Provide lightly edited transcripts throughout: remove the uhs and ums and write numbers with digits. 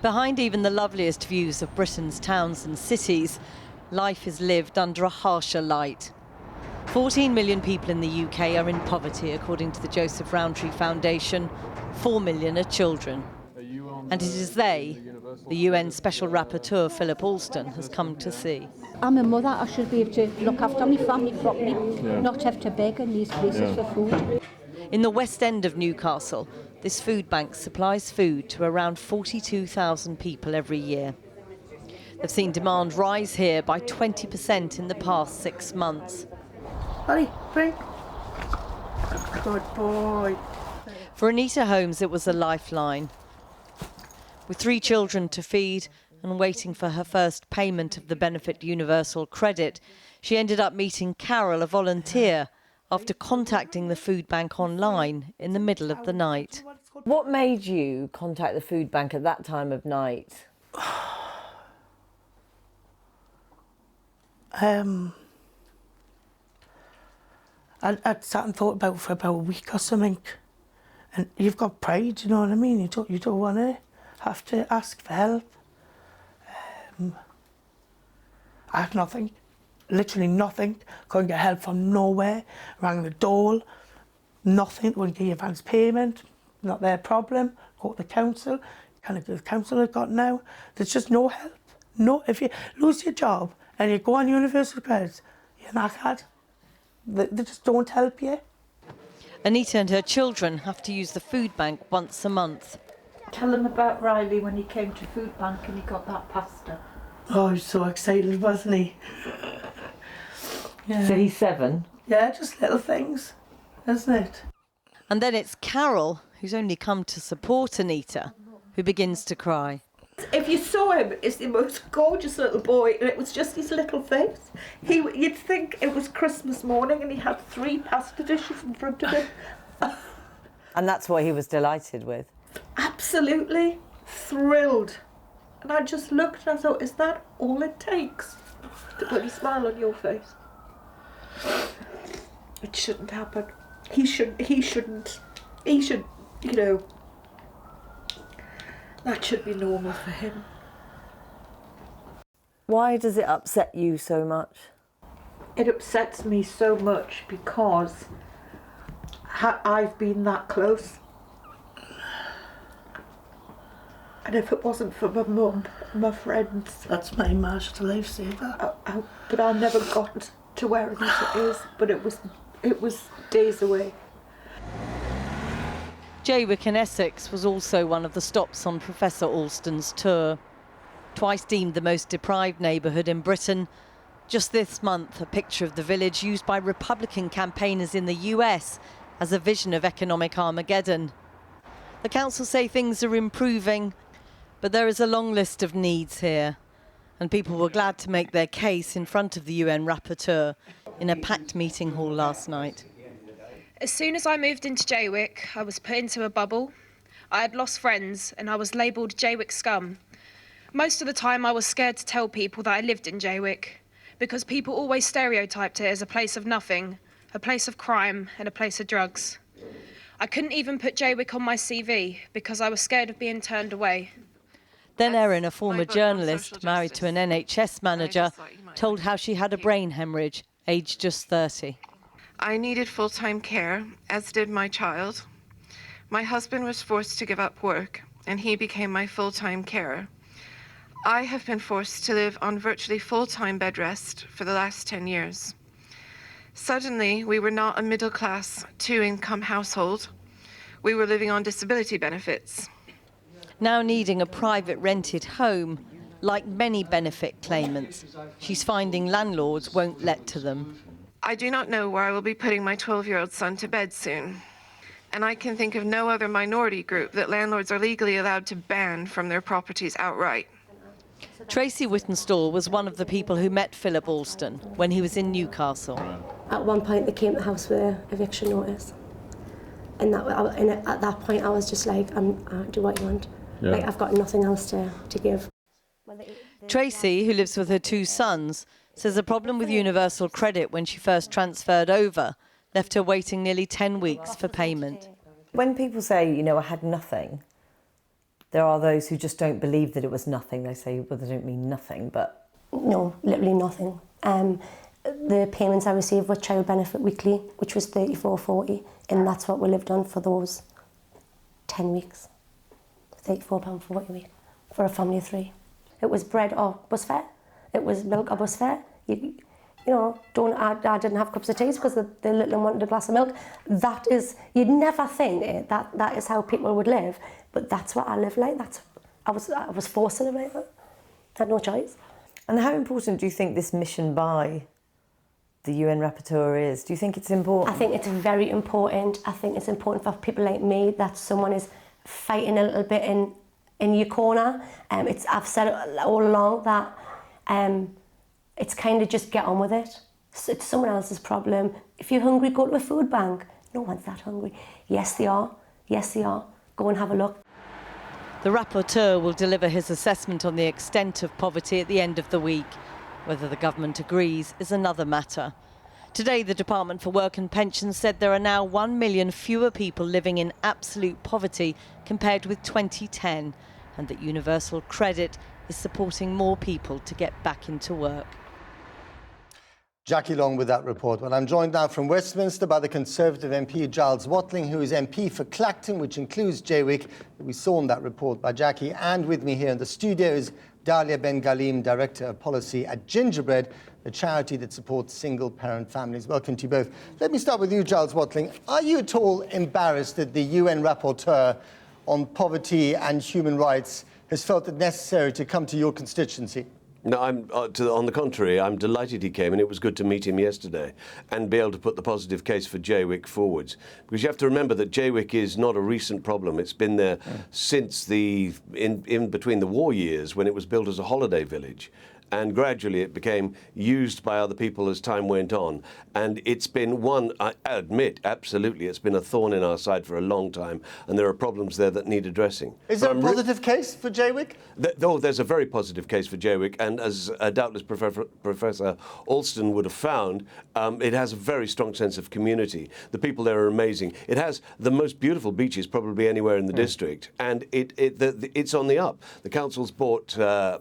Behind even the loveliest views of Britain's towns and cities, life is lived under a harsher light. 14 million people in the UK are in poverty, according to the Joseph Rowntree Foundation. 4 million are children. And it is they, the UN Special Rapporteur Philip Alston, has come to see. I'm a mother, I should be able to look after my family properly, not have to beg in these places for food. In the West End of Newcastle, this food bank supplies food to around 42,000 people every year. They've seen demand rise here by 20% in the past 6 months. Ollie, bring. Good boy. For Anita Holmes, it was a lifeline. With 3 children to feed and waiting for her first payment of the benefit Universal Credit, she ended up meeting Carol, a volunteer, after contacting the food bank online in the middle of the night. What made you contact the food bank at that time of night? I'd sat and thought about it for about a week or something, and you've got pride, you know what I mean? You don't want to have to ask for help. I had nothing, literally nothing. Couldn't get help from nowhere. Rang the dole, nothing. Wouldn't give you advance payment. Not their problem. Go to the council. Kind of the council have got now. There's just no help. No, if you lose your job and you go on universal credit, you're knackered. They just don't help you. Anita and her children have to use the food bank once a month. Tell them about Riley when he came to food bank and he got that pasta. Oh, he was so excited, wasn't he? Yeah. So he's 7? Yeah, just little things, isn't it? And then it's Carol, who's only come to support Anita, who begins to cry. If you saw him, it's the most gorgeous little boy, and it was just his little face. You'd think it was Christmas morning and he had 3 pasta dishes in front of him. And that's what he was delighted with. Absolutely thrilled. And I just looked and I thought, is that all it takes to put a smile on your face? It shouldn't happen. He should, you know, that should be normal for him. Why does it upset you so much? It upsets me so much because I've been that close. And if it wasn't for my mum, my friends... That's my master lifesaver. But I never got to where Anita is, but it was days away. England and Essex was also one of the stops on Professor Alston's tour. Twice deemed the most deprived neighbourhood in Britain. Just this month, a picture of the village used by Republican campaigners in the US as a vision of economic Armageddon. The council say things are improving, but there is a long list of needs here. And people were glad to make their case in front of the UN rapporteur in a packed meeting hall last night. As soon as I moved into Jaywick, I was put into a bubble. I had lost friends and I was labelled Jaywick scum. Most of the time I was scared to tell people that I lived in Jaywick because people always stereotyped it as a place of nothing, a place of crime and a place of drugs. I couldn't even put Jaywick on my CV because I was scared of being turned away. Then Erin, a former journalist married to an NHS manager, told how she had a brain hemorrhage, aged just 30. I needed full-time care, as did my child. My husband was forced to give up work, and he became my full-time carer. I have been forced to live on virtually full-time bed rest for the last 10 years. Suddenly, we were not a middle-class, 2-income household. We were living on disability benefits. Now needing a private rented home, like many benefit claimants, she's finding landlords won't let to them. I do not know where I will be putting my 12-year-old son to bed soon. And I can think of no other minority group that landlords are legally allowed to ban from their properties outright. Tracy Whittenstall was one of the people who met Philip Alston when he was in Newcastle. At one point they came to the house with an eviction notice. And at that point I was just like, do what you want. Yeah. Like, I've got nothing else to give. Tracy, who lives with her 2 sons, says the problem with Universal Credit when she first transferred over left her waiting nearly 10 weeks for payment. When people say, you know, I had nothing, there are those who just don't believe that it was nothing. They say, well, they don't mean nothing, but... No, literally nothing. The payments I received were child benefit weekly, which was £34.40, and that's what we lived on for those 10 weeks. £34.40 a week for a family of 3. It was bread or bus fare. It was milk or bus fare. You know, I didn't have cups of tea because the little one wanted a glass of milk. That is, you'd never think that is how people would live, but that's what I live like. I was forced to live like that. I had no choice. And how important do you think this mission by the UN rapporteur is? Do you think it's important? I think it's very important. I think it's important for people like me that someone is fighting a little bit in your corner. I've said it all along that it's kind of just get on with it. It's someone else's problem. If you're hungry, go to a food bank. No one's that hungry. Yes, they are. Yes, they are. Go and have a look. The rapporteur will deliver his assessment on the extent of poverty at the end of the week. Whether the government agrees is another matter. Today, the Department for Work and Pensions said there are now 1 million fewer people living in absolute poverty compared with 2010, and that Universal Credit is supporting more people to get back into work. Jackie Long with that report. Well, I'm joined now from Westminster by the Conservative MP Giles Watling, who is MP for Clacton, which includes Jaywick. We saw in that report by Jackie. And with me here in the studio is Dalia Ben Galim, Director of Policy at Gingerbread, the charity that supports single-parent families. Welcome to you both. Let me start with you, Giles Watling. Are you at all embarrassed that the UN rapporteur on poverty and human rights has felt it necessary to come to your constituency? No, on the contrary, I'm delighted he came, and it was good to meet him yesterday and be able to put the positive case for Jaywick forwards. Because you have to remember that Jaywick is not a recent problem. It's been there since in between the war years, when it was built as a holiday village. And gradually it became used by other people as time went on. And it's been one, I admit, absolutely, it's been a thorn in our side for a long time. And there are problems there that need addressing. Is there a positive case for Jaywick? There's a very positive case for Jaywick. And as doubtless Professor Alston would have found, it has a very strong sense of community. The people there are amazing. It has the most beautiful beaches probably anywhere in the district. And it's on the up. The council's bought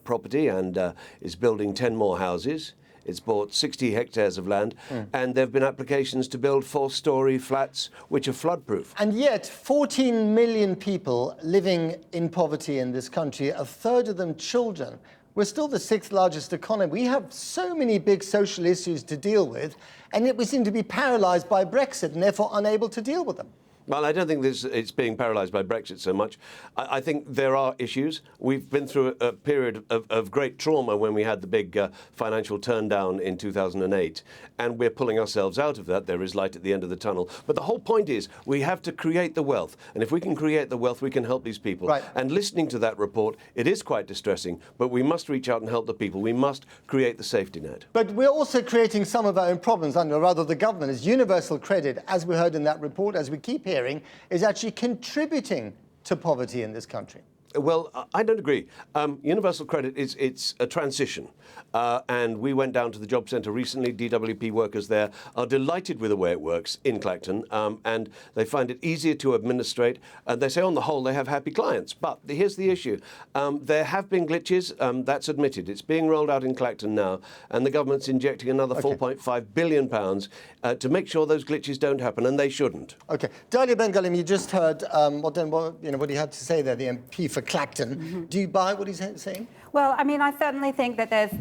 property and is building 10 more houses. It's bought 60 hectares of land, and there have been applications to build 4-storey flats which are flood-proof. And yet, 14 million people living in poverty in this country, a third of them children. We're still the 6th largest economy. We have so many big social issues to deal with, and yet we seem to be paralysed by Brexit and therefore unable to deal with them. Well, I don't think it's being paralysed by Brexit so much. I think there are issues. We've been through a period of great trauma when we had the big financial turndown in 2008, and we're pulling ourselves out of that. There is light at the end of the tunnel. But the whole point is we have to create the wealth, and if we can create the wealth, we can help these people. Right. And listening to that report, it is quite distressing, but we must reach out and help the people. We must create the safety net. But we're also creating some of our own problems, or rather the government is Universal Credit, as we heard in that report, as we keep hearing, is actually contributing to poverty in this country. Well, I don't agree. Universal Credit, it's a transition. And we went down to the job centre recently. DWP workers there are delighted with the way it works in Clacton, and they find it easier to administrate. And they say, on the whole, they have happy clients. But here's the issue. There have been glitches. That's admitted. It's being rolled out in Clacton now, and the government's injecting another £4.5 billion to make sure those glitches don't happen, and they shouldn't. OK. Dalia Ben Galim, you just heard what he had to say there, the MP for Clacton. Do you buy what he's saying? Well, I mean, I certainly think that there's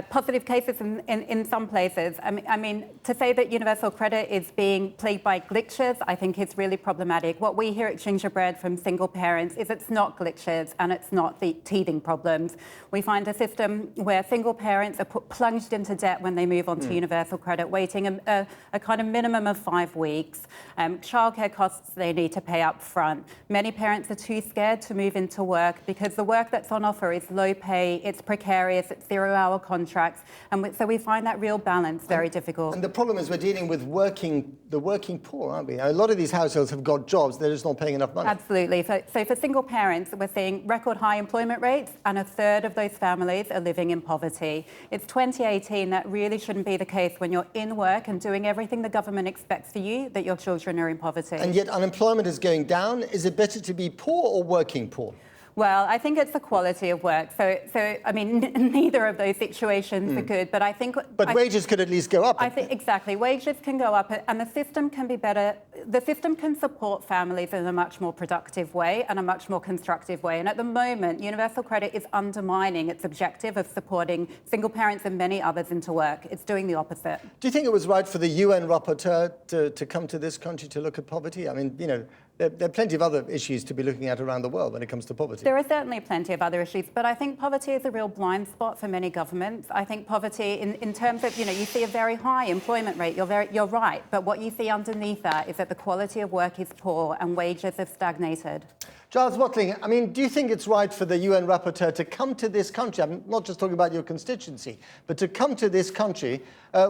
positive cases in some places. I mean, to say that Universal Credit is being plagued by glitches, I think is really problematic. What we hear at Gingerbread from single parents is it's not glitches and it's not the teething problems. We find a system where single parents are plunged into debt when they move on to Universal Credit, waiting a kind of minimum of 5 weeks. Childcare costs they need to pay up front. Many parents are too scared to move into work because the work that's on offer is low pay. It's precarious, it's 0-hour contracts, and so we find that real balance very difficult. And the problem is we're dealing with the working poor, aren't we? A lot of these households have got jobs, they're just not paying enough money. Absolutely. So for single parents, we're seeing record high employment rates, and a third of those families are living in poverty. It's 2018, that really shouldn't be the case when you're in work and doing everything the government expects for you, that your children are in poverty. And yet unemployment is going down. Is it better to be poor or working poor? Well, I think it's the quality of work. So I mean, neither of those situations are good. But I think. But wages could at least go up. I think exactly. Wages can go up, and the system can be better. The system can support families in a much more productive way and a much more constructive way. And at the moment, universal credit is undermining its objective of supporting single parents and many others into work. It's doing the opposite. Do you think it was right for the UN rapporteur to come to this country to look at poverty? I mean, you know, there are plenty of other issues to be looking at around the world when it comes to poverty. There are certainly plenty of other issues, but I think poverty is a real blind spot for many governments. I think poverty, in terms of, you know, you see a very high employment rate, you're right, but what you see underneath that is that the quality of work is poor and wages have stagnated. Giles Watling, I mean, do you think it's right for the UN rapporteur to come to this country? I'm not just talking about your constituency, but to come to this country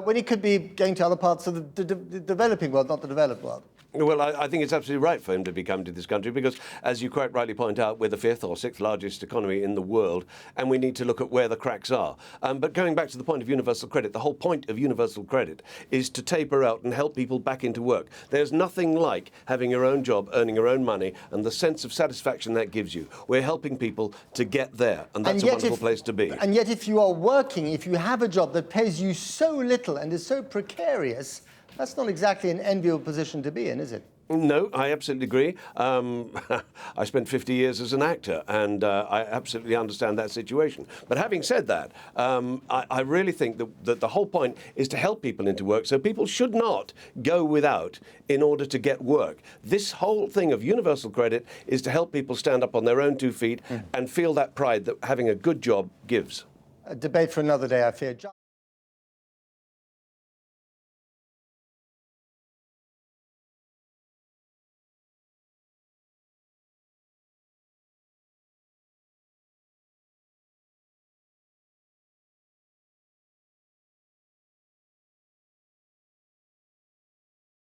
when he could be going to other parts of the developing world, not the developed world? Well, I think it's absolutely right for him to be coming to this country because, as you quite rightly point out, we're the 5th or 6th largest economy in the world, and we need to look at where the cracks are. But going back to the point of universal credit, the whole point of universal credit is to taper out and help people back into work. There's nothing like having your own job, earning your own money, and the sense of satisfaction that gives you. We're helping people to get there, and that's a wonderful place to be. And yet, if you are working, if you have a job that pays you so little and is so precarious, that's not exactly an enviable position to be in, is it? No, I absolutely agree. I spent 50 years as an actor, and I absolutely understand that situation. But having said that, I really think that the whole point is to help people into work, so people should not go without in order to get work. This whole thing of universal credit is to help people stand up on their own 2 feet and feel that pride that having a good job gives. A debate for another day, I fear.